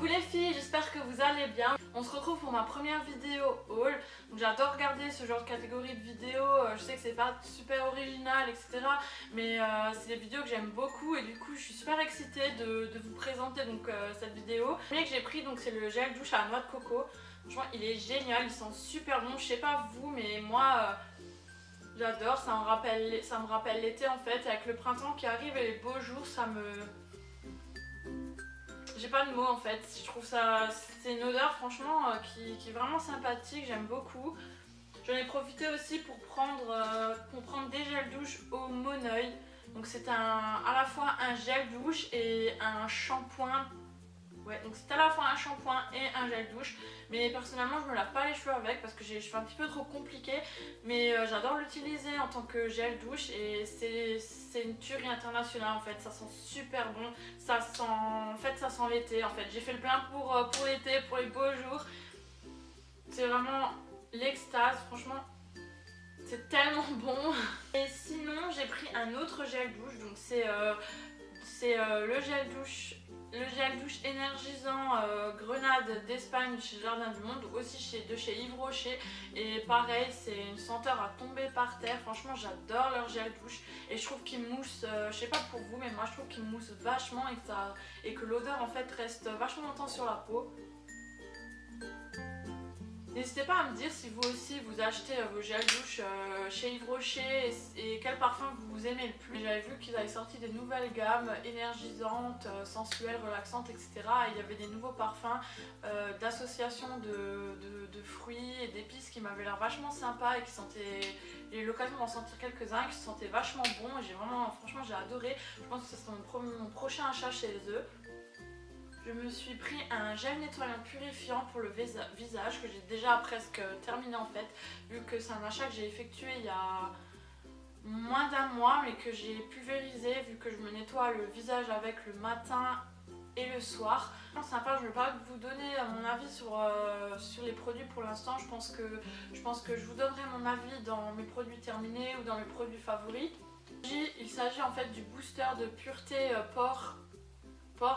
Coucou les filles, j'espère que vous allez bien. On se retrouve pour ma première vidéo haul. Donc j'adore regarder ce genre de catégorie de vidéos. Je sais que c'est pas super original, etc. Mais c'est des vidéos que j'aime beaucoup et du coup je suis super excitée de vous présenter donc cette vidéo. Le premier que j'ai pris donc c'est le gel douche à la noix de coco. Franchement il est génial, il sent super bon. Je sais pas vous mais moi j'adore, ça me rappelle l'été en fait. Avec le printemps qui arrive et les beaux jours ça me... J'ai pas de mots en fait, je trouve ça, c'est une odeur franchement qui est vraiment sympathique, j'aime beaucoup. J'en ai profité aussi pour prendre des gels douche au Moneuil. Donc c'est à la fois un gel douche et un shampoing. Ouais, donc c'est à la fois un shampoing et un gel douche. Mais personnellement je me lave pas les cheveux avec parce que j'ai les cheveux un petit peu trop compliqués. Mais j'adore l'utiliser en tant que gel douche et c'est une tuerie internationale en fait. Ça sent super bon, ça sent, en fait ça sent l'été en fait. J'ai fait le plein pour l'été, pour les beaux jours. C'est vraiment l'extase, franchement c'est tellement bon. Et sinon j'ai pris un autre gel douche, donc c'est le gel douche énergisant Grenade d'Espagne chez Jardin du Monde, aussi de chez Yves Rocher. Et pareil, c'est une senteur à tomber par terre. Franchement, j'adore leur gel douche. Et je trouve qu'il mousse, je sais pas pour vous, mais moi je trouve qu'il mousse vachement et que l'odeur en fait reste vachement longtemps sur la peau. N'hésitez pas à me dire si vous aussi vous achetez vos gels douche chez Yves Rocher et quel parfum vous aimez le plus. J'avais vu qu'ils avaient sorti des nouvelles gammes énergisantes, sensuelles, relaxantes, etc. Et il y avait des nouveaux parfums d'associations de fruits et d'épices qui m'avaient l'air vachement sympa et qui sentaient... J'ai eu l'occasion d'en sentir quelques-uns qui se sentaient vachement bons et franchement j'ai adoré. Je pense que ce sera mon prochain achat chez eux. Je me suis pris un gel nettoyant purifiant pour le visage que j'ai déjà presque terminé en fait, vu que c'est un achat que j'ai effectué il y a moins d'un mois mais que j'ai pulvérisé vu que je me nettoie le visage avec le matin et le soir. C'est sympa, je ne vais pas vous donner mon avis sur les produits pour l'instant. Je pense que je vous donnerai mon avis dans mes produits terminés ou dans mes produits favoris. Il s'agit en fait du booster de pureté pores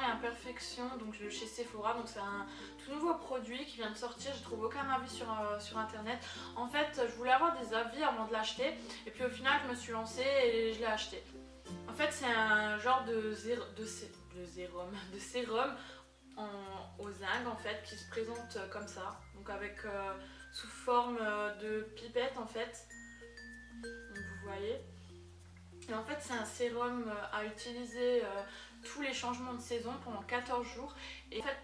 et imperfection, donc chez Sephora. Donc c'est un tout nouveau produit qui vient de sortir. Je trouve aucun avis sur internet. En fait je voulais avoir des avis avant de l'acheter et puis au final je me suis lancée et je l'ai acheté. En fait c'est un genre de sérum au zinc en fait qui se présente comme ça, donc avec sous forme de pipette en fait, donc vous voyez. Et en fait c'est un sérum à utiliser tous les changements de saison pendant 14 jours. Et en fait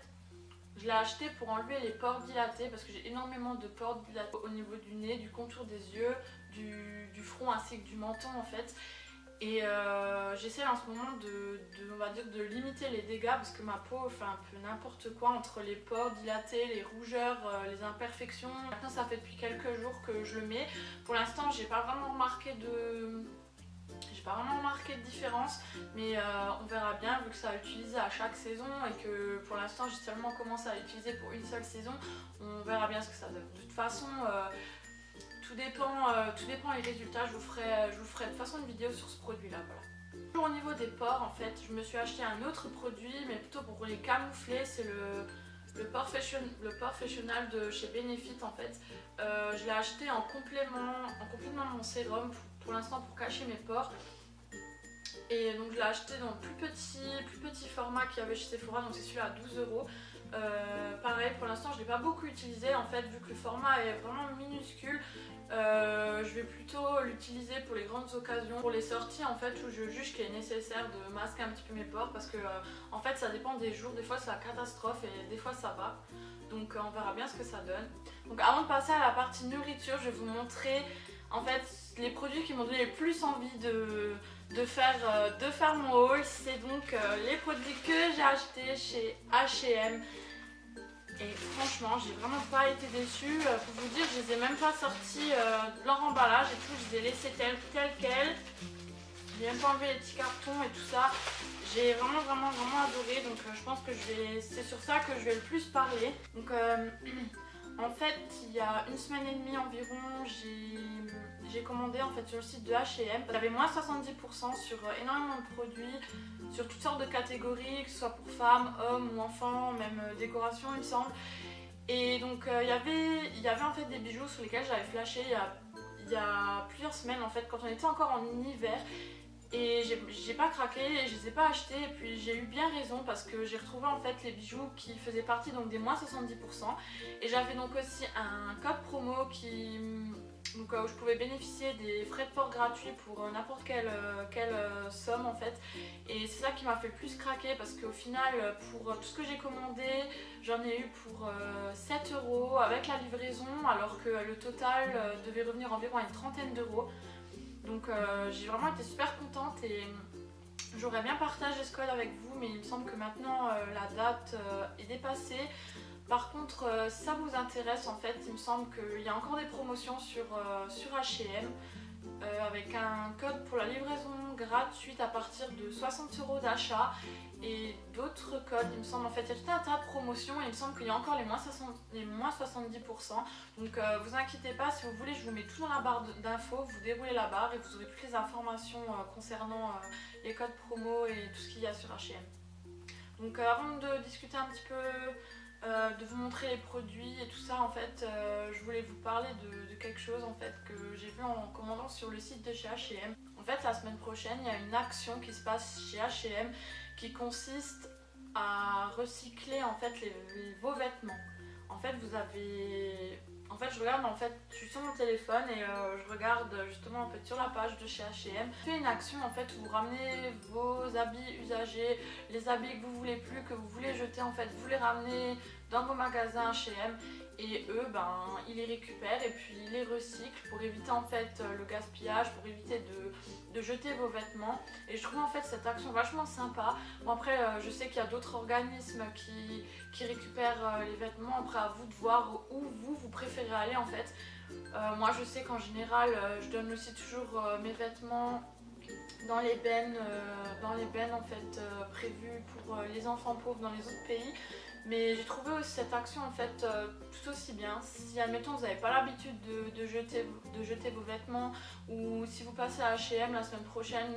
je l'ai acheté pour enlever les pores dilatés parce que j'ai énormément de pores dilatés au niveau du nez, du contour des yeux, du front ainsi que du menton en fait. Et j'essaie en ce moment on va dire de limiter les dégâts parce que ma peau fait un peu n'importe quoi entre les pores dilatés, les rougeurs, les imperfections. Maintenant ça fait depuis quelques jours que je le mets. Pour l'instant j'ai pas vraiment remarqué de différence, mais on verra bien vu que ça a utilisé à chaque saison et que pour l'instant j'ai seulement commencé à l'utiliser pour une seule saison. On verra bien ce que ça donne. De toute façon tout dépend les résultats. Je vous ferai de toute façon une vidéo sur ce produit là, voilà. Toujours au niveau des pores en fait je me suis acheté un autre produit mais plutôt pour les camoufler. C'est le Porefessional de chez Benefit en fait. Je l'ai acheté en complément de mon sérum pour l'instant pour cacher mes pores. Et donc je l'ai acheté dans le plus petit format qu'il y avait chez Sephora, donc c'est celui-là à 12 €. Pareil pour l'instant je ne l'ai pas beaucoup utilisé en fait vu que le format est vraiment minuscule. Je vais plutôt l'utiliser pour les grandes occasions, pour les sorties en fait où je juge qu'il est nécessaire de masquer un petit peu mes pores parce que en fait ça dépend des jours, des fois c'est la catastrophe et des fois ça va. Donc on verra bien ce que ça donne. Donc avant de passer à la partie nourriture, je vais vous montrer en fait les produits qui m'ont donné le plus envie de faire mon haul. C'est donc les produits que j'ai achetés chez H&M. Et franchement j'ai vraiment pas été déçue. Pour vous dire je les ai même pas sortis de leur emballage et tout, je les ai laissés tels quels. J'ai même pas enlevé les petits cartons et tout ça. J'ai vraiment adoré, donc je pense que c'est sur ça que je vais le plus parler. Donc en fait il y a une semaine et demie environ j'ai commandé en fait sur le site de H&M. J'avais moins 70% sur énormément de produits, sur toutes sortes de catégories, que ce soit pour femmes, hommes ou enfants, même décoration il me semble. Et donc il y avait en fait des bijoux sur lesquels j'avais flashé il y a plusieurs semaines en fait, quand on était encore en hiver. Et j'ai pas craqué et je les ai pas achetés, et puis j'ai eu bien raison parce que j'ai retrouvé en fait les bijoux qui faisaient partie donc des moins 70%, et j'avais donc aussi un code promo où je pouvais bénéficier des frais de port gratuits pour n'importe quelle somme en fait, et c'est ça qui m'a fait le plus craquer parce qu'au final pour tout ce que j'ai commandé j'en ai eu pour 7 € avec la livraison, alors que le total devait revenir environ à une trentaine d'euros. Donc j'ai vraiment été super contente et j'aurais bien partagé ce code avec vous, mais il me semble que maintenant la date est dépassée. Par contre, si ça vous intéresse, en fait, il me semble qu'il y a encore des promotions sur H&M avec un code pour la livraison gratuite à partir de 60 € d'achat et d'autres codes, il me semble. En fait, il y a tout un tas de promotions et il me semble qu'il y a encore les moins 70%. Donc vous inquiétez pas, si vous voulez, je vous mets tout dans la barre d'infos, vous déroulez la barre et vous aurez toutes les informations concernant les codes promo et tout ce qu'il y a sur H&M. Donc avant de discuter un petit peu, de vous montrer les produits et tout ça, en fait, je voulais vous parler de quelque chose en fait que j'ai vu en commandant sur le site de chez H&M. En fait, la semaine prochaine, il y a une action qui se passe chez H&M qui consiste à recycler en fait vos vêtements. En fait, je regarde, en fait, je suis sur mon téléphone et je regarde justement en fait sur la page de chez H&M. Je fais une action en fait où vous ramenez vos habits usagés, les habits que vous voulez plus, que vous voulez jeter, en fait, vous les ramenez dans vos magasins H&M et eux, ils les récupèrent et puis ils les recyclent pour éviter en fait le gaspillage, pour éviter de jeter vos vêtements. Et je trouve en fait cette action vachement sympa. Bon, après, je sais qu'il y a d'autres organismes qui récupèrent les vêtements. Après, à vous de voir où vous préférez aller en fait. Moi, je sais qu'en général, je donne aussi toujours mes vêtements dans les bennes en fait prévues pour les enfants pauvres dans les autres pays. Mais j'ai trouvé aussi cette action en fait tout aussi bien. Si admettons vous n'avez pas l'habitude de jeter vos vêtements, ou si vous passez à H&M la semaine prochaine,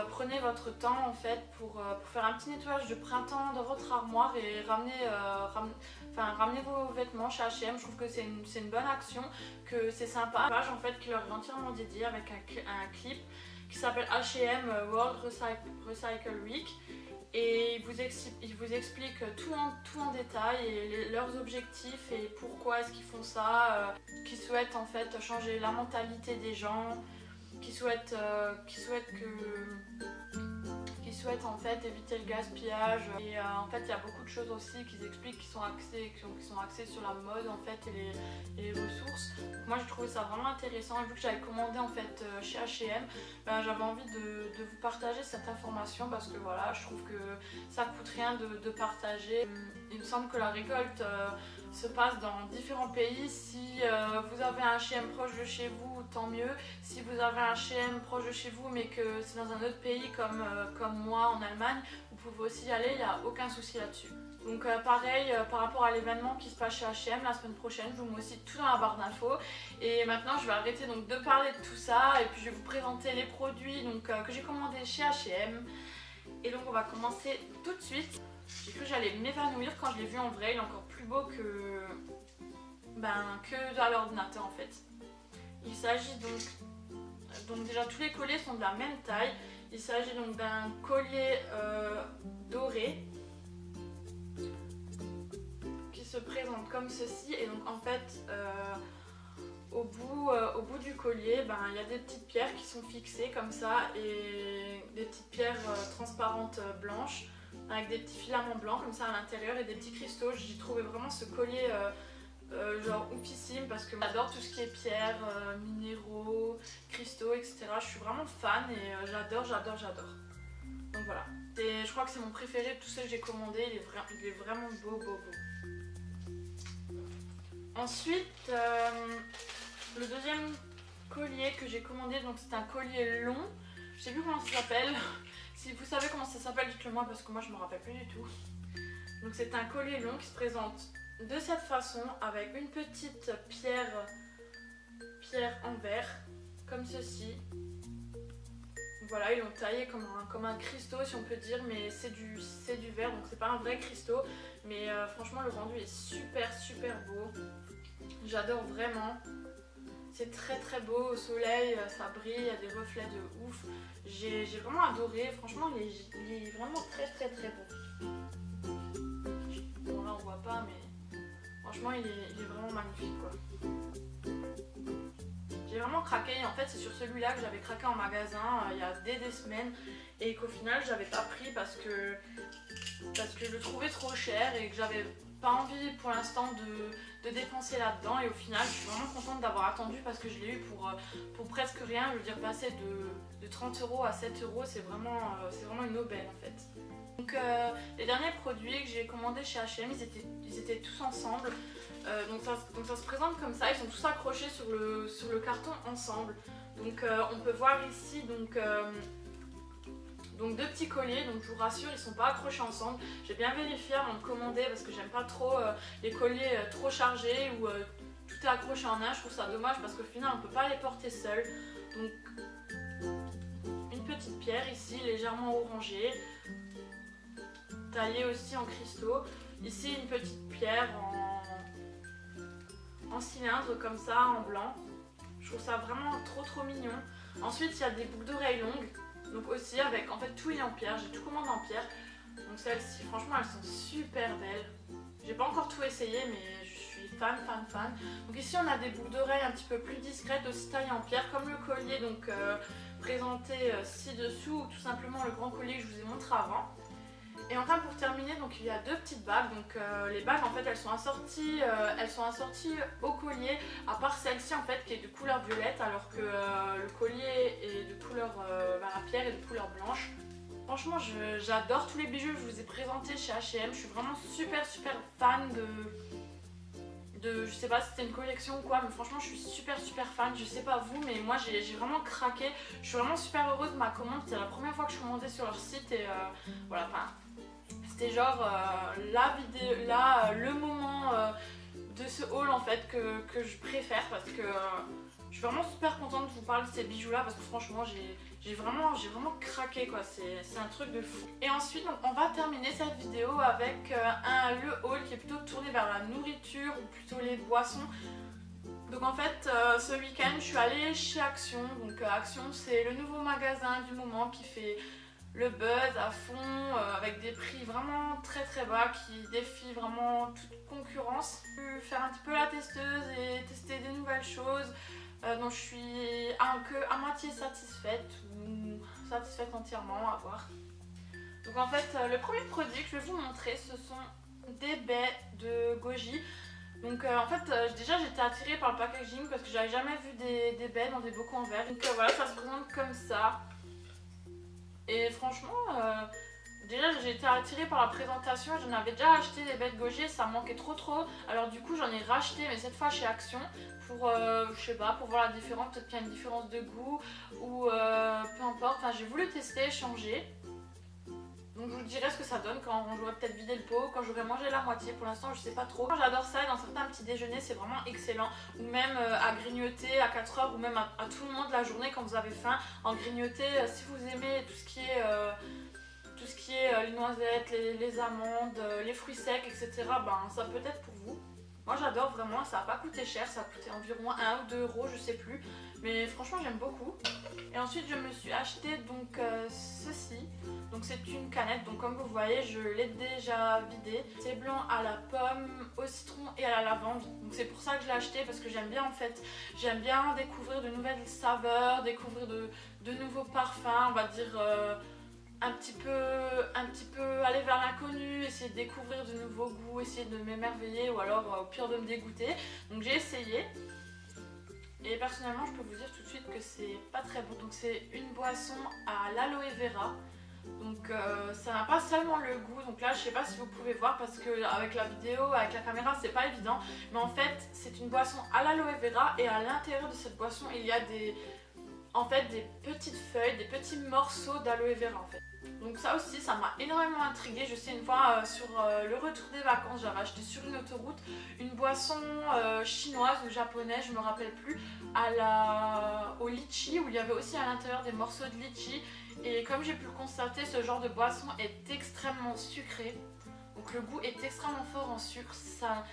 prenez votre temps en fait pour faire un petit nettoyage de printemps dans votre armoire et ramenez vos vêtements chez H&M. Je trouve que c'est une bonne action, que c'est sympa. Une page en fait qui leur est entièrement dédiée avec un clip qui s'appelle H&M World Recycle Week. Et ils vous expliquent tout en détail et leurs objectifs et pourquoi est-ce qu'ils font ça, qui souhaitent en fait changer la mentalité des gens, qui souhaitent en fait éviter le gaspillage. Et en fait il y a beaucoup de choses aussi qu'ils expliquent qui sont axées sur la mode en fait et les ressources. Donc moi j'ai trouvé ça vraiment intéressant, et vu que j'avais commandé en fait chez H&M, j'avais envie de vous partager cette information parce que voilà, je trouve que ça coûte rien de partager. Il me semble que la récolte se passe dans différents pays. Si vous avez un H&M proche de chez vous, tant mieux. Si vous avez un H&M proche de chez vous mais que c'est dans un autre pays comme moi en Allemagne, vous pouvez aussi y aller, il n'y a aucun souci là-dessus. Donc pareil, par rapport à l'événement qui se passe chez H&M la semaine prochaine, je vous mets aussi tout dans la barre d'infos. Et maintenant je vais arrêter donc de parler de tout ça et puis je vais vous présenter les produits que j'ai commandés chez H&M. Et donc on va commencer tout de suite. J'ai cru que j'allais m'évanouir quand je l'ai vu en vrai, il est encore plus beau que à l'ordinateur en fait. Il s'agit donc déjà tous les colliers sont de la même taille. Il s'agit donc d'un collier doré qui se présente comme ceci, et donc en fait au bout du collier, il y a des petites pierres qui sont fixées comme ça, et des petites pierres transparentes blanches avec des petits filaments blancs comme ça à l'intérieur et des petits cristaux. J'ai trouvé vraiment ce collier genre oufissime parce que j'adore tout ce qui est pierres, minéraux, cristaux, etc. Je suis vraiment fan et j'adore. Donc voilà, je crois que c'est mon préféré de tous ceux que j'ai commandé. Il est vraiment beau. Ensuite, le deuxième collier que j'ai commandé, donc c'est un collier long. Je sais plus comment ça s'appelle. Si vous savez comment ça s'appelle, dites-le moi parce que moi je me rappelle plus du tout. Donc c'est un collier long qui se présente de cette façon avec une petite pierre en verre comme ceci. Donc Voilà, ils l'ont taillé comme un cristaux si on peut dire, mais c'est du verre, donc c'est pas un vrai cristaux. Mais franchement le rendu est super beau. J'adore vraiment. C'est très beau au soleil, ça brille, il y a des reflets de ouf. J'ai vraiment adoré, franchement il est vraiment très beau. Bon là on voit pas mais franchement il est vraiment magnifique quoi. J'ai vraiment craqué, en fait c'est sur celui-là que j'avais craqué en magasin il y a des semaines et qu'au final j'avais pas pris parce que je le trouvais trop cher et que j'avais pas envie pour l'instant de dépenser là-dedans, et au final je suis vraiment contente d'avoir attendu parce que je l'ai eu pour presque rien. Je veux dire, passer de 30 € à 7 €, c'est vraiment une aubaine en fait. Donc les derniers produits que j'ai commandés chez H&M, ils étaient tous ensemble. Donc ça se présente comme ça, ils sont tous accrochés sur le carton ensemble. Donc on peut voir ici donc deux petits colliers, donc je vous rassure, ils sont pas accrochés ensemble. J'ai bien vérifié avant de commander parce que j'aime pas trop les colliers trop chargés où tout est accroché en un. Je trouve ça dommage parce qu'au final on peut pas les porter seuls. Donc une petite pierre ici, légèrement orangée, taillée aussi en cristaux. Ici une petite pierre en cylindre comme ça, en blanc. Je trouve ça vraiment trop mignon. Ensuite il y a des boucles d'oreilles longues. Donc aussi avec, en fait tout est en pierre, j'ai tout commandé en pierre. Donc celles-ci, franchement elles sont super belles. J'ai pas encore tout essayé mais je suis fan. Donc ici on a des boucles d'oreilles un petit peu plus discrètes, aussi taillées en pierre, comme le collier donc présenté ci-dessous, ou tout simplement le grand collier que je vous ai montré avant. Et enfin pour terminer, donc il y a deux petites bagues. Donc les bagues en fait elles sont assorties au collier, à part celle-ci en fait qui est de couleur violette, alors que le collier est de couleur, la pierre est de couleur blanche. Franchement j'adore tous les bijoux que je vous ai présentés chez H&M. Je suis vraiment super fan je sais pas si c'était une collection ou quoi, mais franchement je suis super fan. Je sais pas vous, mais moi j'ai vraiment craqué. Je suis vraiment super heureuse de ma commande. C'était la première fois que je commandais sur leur site et voilà, enfin c'était genre le moment de ce haul en fait que je préfère, parce que je suis vraiment super contente de vous parler de ces bijoux là parce que franchement j'ai vraiment craqué quoi, c'est un truc de fou. Et ensuite donc, on va terminer cette vidéo avec le haul qui est plutôt tourné vers la nourriture ou plutôt les boissons. Donc en fait ce week-end je suis allée chez Action. Donc Action c'est le nouveau magasin du moment qui fait le buzz à fond, avec des prix vraiment très bas qui défient vraiment toute concurrence. Je vais faire un petit peu la testeuse et tester des nouvelles choses. Donc je suis à moitié satisfaite ou satisfaite entièrement, à voir. Donc en fait le premier produit que je vais vous montrer, ce sont des baies de goji. Donc en fait déjà j'étais attirée par le packaging parce que j'avais jamais vu des baies dans des bocaux en verre. Donc voilà, ça se présente comme ça. Et franchement, déjà j'ai été attirée par la présentation. J'en avais déjà acheté des baies de goji, ça me manquait trop. Alors du coup j'en ai racheté, mais cette fois chez Action, pour je sais pas, pour voir la différence. Peut-être qu'il y a une différence de goût ou peu importe. Enfin j'ai voulu tester, changer. Donc je vous dirai ce que ça donne quand j'aurai peut-être vidé le pot, quand j'aurai mangé la moitié. Pour l'instant je sais pas trop. J'adore ça, et dans certains petits déjeuners c'est vraiment excellent. Ou même à grignoter à 4 h, ou même à tout moment de la journée quand vous avez faim. En grignoter, si vous aimez tout ce qui est les noisettes, les amandes, les fruits secs, etc. Ben ça peut être pour vous. Moi j'adore vraiment, ça n'a pas coûté cher, ça a coûté environ 1 ou 2 €, je sais plus. Mais franchement j'aime beaucoup. Et ensuite je me suis acheté donc ceci. Donc c'est une canette, donc comme vous voyez je l'ai déjà vidée. C'est blanc à la pomme, au citron et à la lavande. Donc c'est pour ça que je l'ai acheté, parce que j'aime bien en fait. J'aime bien découvrir de nouvelles saveurs, découvrir de nouveaux parfums, on va dire un petit peu aller vers l'inconnu, essayer de découvrir de nouveaux goûts, essayer de m'émerveiller ou alors au pire de me dégoûter. Donc j'ai essayé. Et personnellement je peux vous dire tout de suite que c'est pas très bon. Donc c'est une boisson à l'aloe vera. Donc ça n'a pas seulement le goût, donc là je sais pas si vous pouvez voir parce que avec la vidéo, avec la caméra c'est pas évident. Mais en fait c'est une boisson à l'aloe vera, et à l'intérieur de cette boisson il y a des petites feuilles, des petits morceaux d'aloe vera en fait. Donc ça aussi, ça m'a énormément intriguée. Je sais, une fois sur le retour des vacances, j'avais acheté sur une autoroute une boisson chinoise ou japonaise, je me rappelle plus, au litchi, où il y avait aussi à l'intérieur des morceaux de litchi. Et comme j'ai pu le constater, ce genre de boisson est extrêmement sucré. Donc le goût est extrêmement fort en sucre. Ça,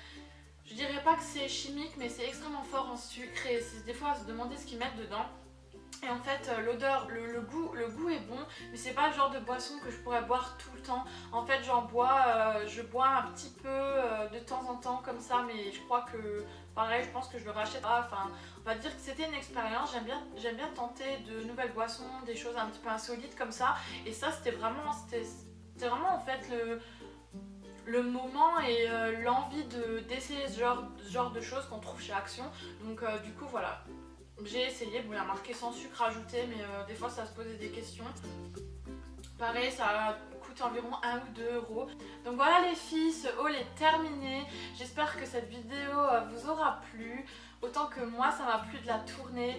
je dirais pas que c'est chimique, mais c'est extrêmement fort en sucre. Et c'est des fois à se demander ce qu'ils mettent dedans. Et en fait, l'odeur, le goût est bon, mais c'est pas le genre de boisson que je pourrais boire tout le temps. En fait, je bois un petit peu de temps en temps comme ça, mais je crois que, pareil, je pense que je le rachète pas. Enfin, on va dire que c'était une expérience. J'aime bien tenter de nouvelles boissons, des choses un petit peu insolites comme ça. Et ça, c'était vraiment en fait le moment et l'envie d'essayer ce genre de choses qu'on trouve chez Action. Donc du coup, voilà. J'ai essayé, bon il y a marqué sans sucre ajouté, mais des fois ça se posait des questions. Pareil, ça coûte environ 1 ou 2 euros. Donc voilà les filles, ce haul est terminé. J'espère que cette vidéo vous aura plu. Autant que moi ça m'a plu de la tourner.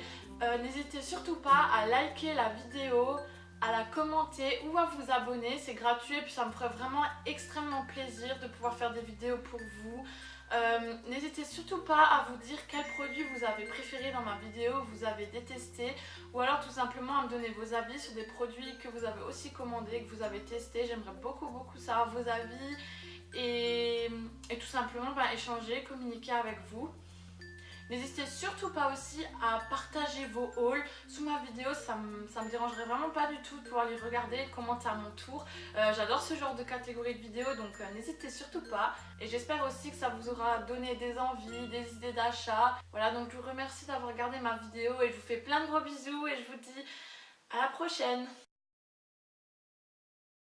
N'hésitez surtout pas à liker la vidéo, à la commenter ou à vous abonner. C'est gratuit et puis ça me ferait vraiment extrêmement plaisir de pouvoir faire des vidéos pour vous. N'hésitez surtout pas à vous dire quel produit vous avez préféré dans ma vidéo, vous avez détesté, ou alors tout simplement à me donner vos avis sur des produits que vous avez aussi commandés, que vous avez testés. J'aimerais beaucoup savoir vos avis et tout simplement échanger, communiquer avec vous. N'hésitez surtout pas aussi à partager vos hauls sous ma vidéo, ça me dérangerait vraiment pas du tout de pouvoir les regarder et commenter à mon tour. J'adore ce genre de catégorie de vidéos, donc n'hésitez surtout pas. Et j'espère aussi que ça vous aura donné des envies, des idées d'achat. Voilà, donc je vous remercie d'avoir regardé ma vidéo et je vous fais plein de gros bisous et je vous dis à la prochaine.